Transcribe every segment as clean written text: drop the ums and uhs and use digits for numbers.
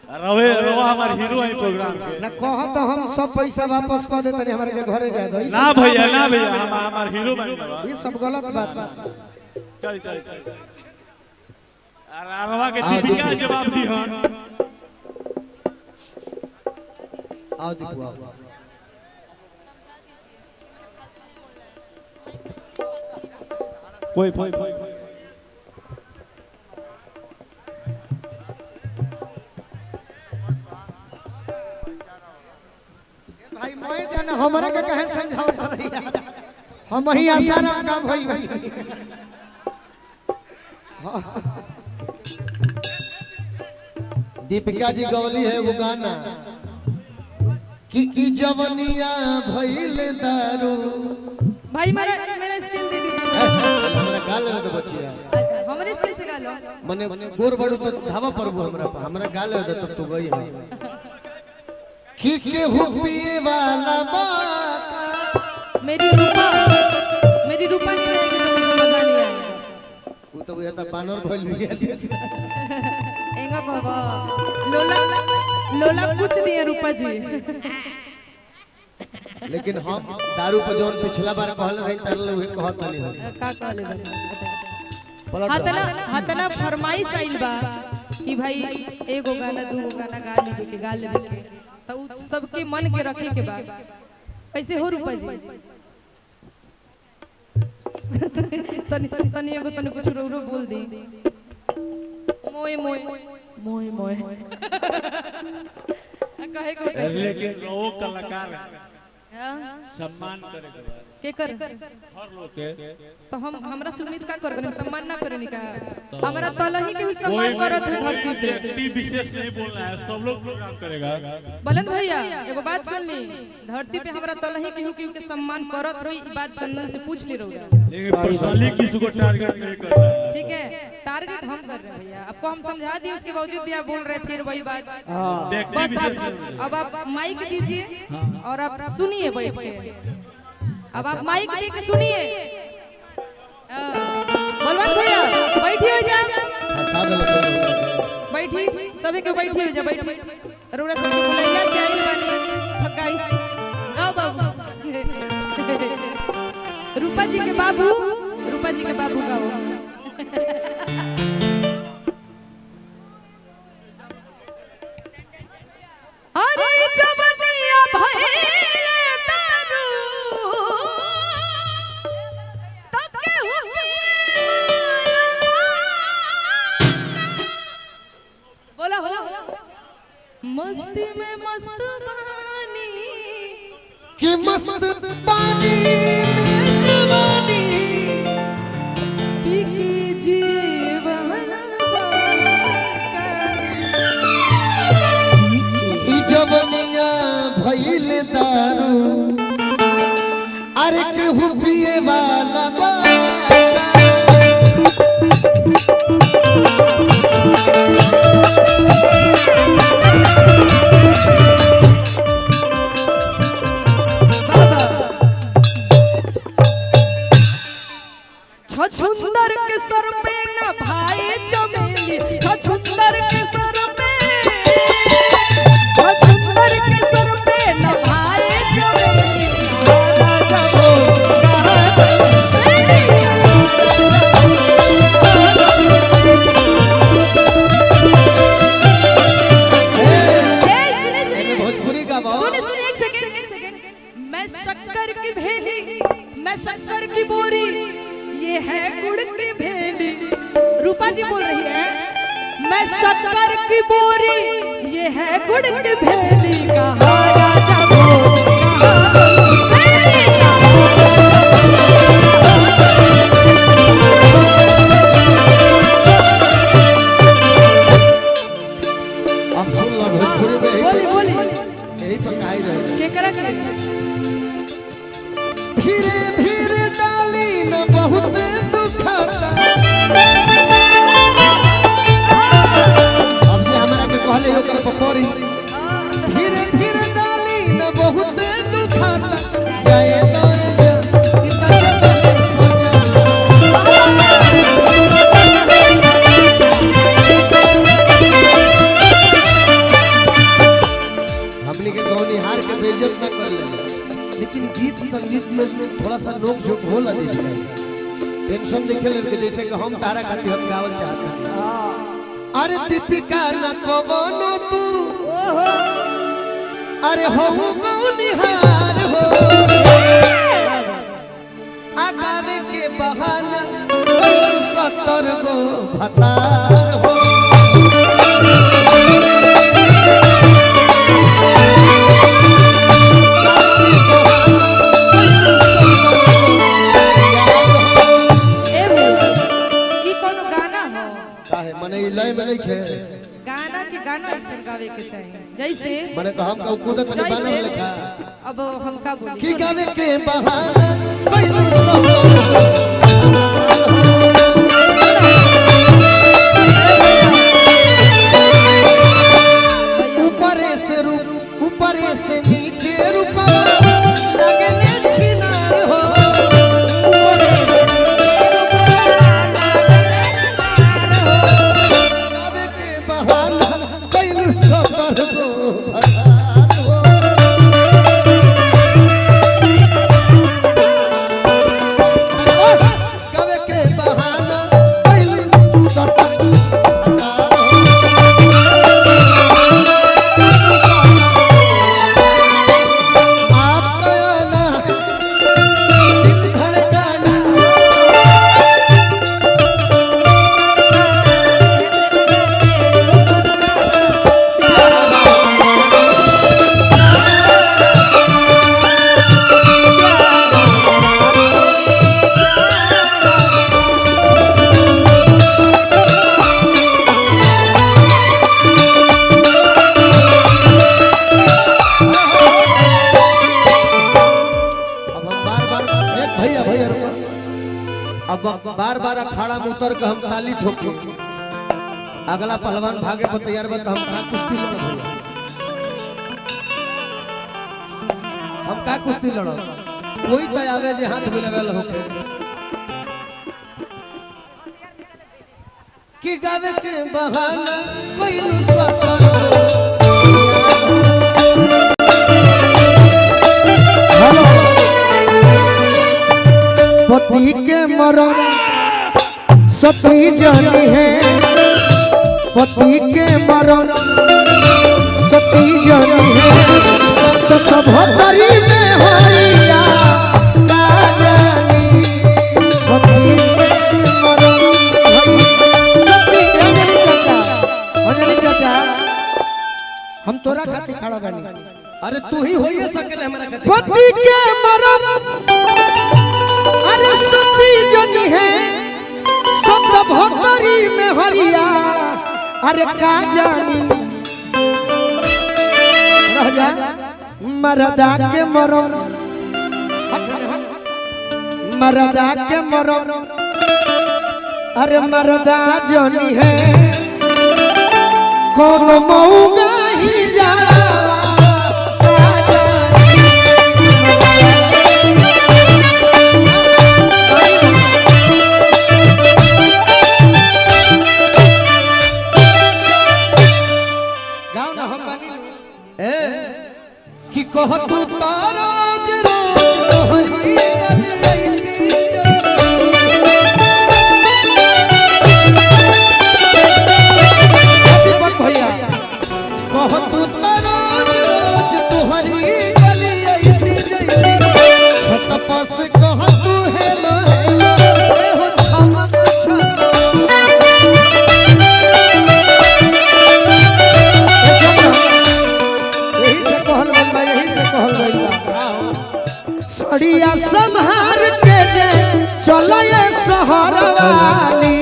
रवे रवा हमार हीरो है प्रोग्राम के ना कह तो हम सब पैसा वापस कर देते नहीं हमारे के घरे जाए दो ना भैया हम हमार हीरो बन ये सब गलत बात बा चल अरवा के दीपिका जवाब दी हन आओ दीपू आओ कोई भाई मैं जाना हमरा के कहे समझाओ नहीं यार हम ही आसाराम काम भई भाई दीपिका जी गवली है वो गाना कि जवनिया भइल दारू भाई मेरा स्किल दे दीजिए हमरा गाल में तो बचिया अच्छा हमारे स्किल से गा लो मने गोर बड़ू तो धावा पर हमरा गाल में तो तू गई है कि के हो पिए वाला बात मेरी रूपा नहीं रहेगी तो मुझे मजा नहीं आएगा वो तो ये तो बानर भइल बिया एंगा बाबा लोला कुछ दिए रूपा जी लेकिन हम दारू पर जोन पिछला बार कहल रही तरल हुए कहत नहीं हो का कहले हातना फरमाइश आइल बा कि भाई एगो गाना दूगो गाना गा लेबे के तो सबके मन के रखे के बा कैसे हो रूपा जी तनी एगो तनी कुछ रो बोल दी मोए कहे को लेकिन वो कलाकार सम्मान करे के कर हर लोग के तो हमरा से उम्मीद का कर देने सम्मान ना करे निका हमरा तलही के सम्मान करत है धरती पे व्यक्ति विशेष नहीं बोलना है सब लोग प्रोग्राम करेगा बुलंद भैया एगो बात सुन ली धरती पे हमरा तलही के सम्मान करत रही ई बात चंदन से पूछ ली रहोगा लेकिन पर्सनली किसी को टारगेट नहीं करना है ठीक है टारगेट हम कर रहे हैं भैया आपको हम समझा दिए उसके बावजूद भी आप बोल रहे हैं फिर वही बात बस अब आप माइक दीजिए और आप सुनिए बैठ के अब आप माइक दे के सुनिए बलवंत भैया बैठिए हो जा बैठी सभी को बैठिए हो जा बैठी रोड़ा सब बुलैया से आई बानी थकाई आओ बाबू रूपा जी के बाबू गाओ अरे जवनिया भइले दारू तके बोला हो मस्ती में मस्त बानी कि मस्त पानी में जवानी पी के जीवन जवनिया भइल दारू अरे केहू पिए वाला छछुंदर के सर पे न भाई चमेली छछुंदर के सर पे छछुंदर के सर पे न भाई चमेली राजा हो भोजपुरी का सुनिए एक सेकंड मैं शक्कर की बोरी ये है गुड़ की भेली रूपा जी बोल रही है मैं शक्कर की बोरी ये है गुड़ की भेली कहा राजा वो अब सुन लो भोजपुरी में बोली यही पर काई रहे के करा के धीरे धीरे डाली न बहुत दुखता अब जे हमरा के कहले ओकर पकोरी धीरे धीरे डाली न बहुत दुखता जय नोक झोंक होला दीजिए टेंशन देखे ले जैसे कि हम तारा खातिर हम गावल चाहते हैं अरे दीपिका न कवनो तू अरे हो गो निहार हो आगावे के बहाना 70 गो भतार हो लय में नहीं खे गाना के गाना ऐसे गावे के चाहिए जैसे मैंने कहा हम कूदत के गाना लिखा अब हम का बोल कि गावे के बहाना कोई ऊपर से नीचे रूपा लगले छिनार हो बार बार अखाड़ा में उतर के हम ताली ठोके अगला पहलवान भागे पर तैयार बा हम का कुश्ती लड़ब हम का कुश्ती लड़ब कोई तो आवे जे हाथ मिलावेल होके कि गावे के बहाना कोई सतर पति के मरण सती जानी है पति के मरण सती जानी है सत भतरी में होइया का जानी पति के मरण सती जानी चाचा हम तोरा खातिर खड़ा बानी अरे तू ही होइए सकेले हमरा खातिर पति के मरण अरे सती जनी है सत भतरी में हरिया अरे का जानी रह जा मरदा के मरम मरदा के मरम अरे मरदा जनी है कौन मऊगा ही जा कि कह तू ताराज रोहरी दीपक भैया कह तू ताराज रोज तोहरी गली तपस कह तू हेलो हेलो छमक सड़िया संहार के जे चलो ये शहर वाली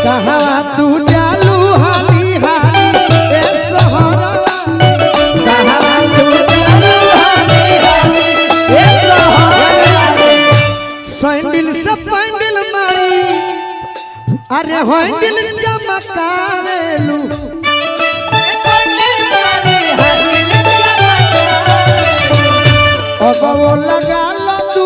कहाँ तू जालू हाली हाली ए शहर कहाँ तू जालू हाली हाली ए शहर सैंडल से पैंडल मारी अरे हैंडल चमकावेलू वो लगा लो तू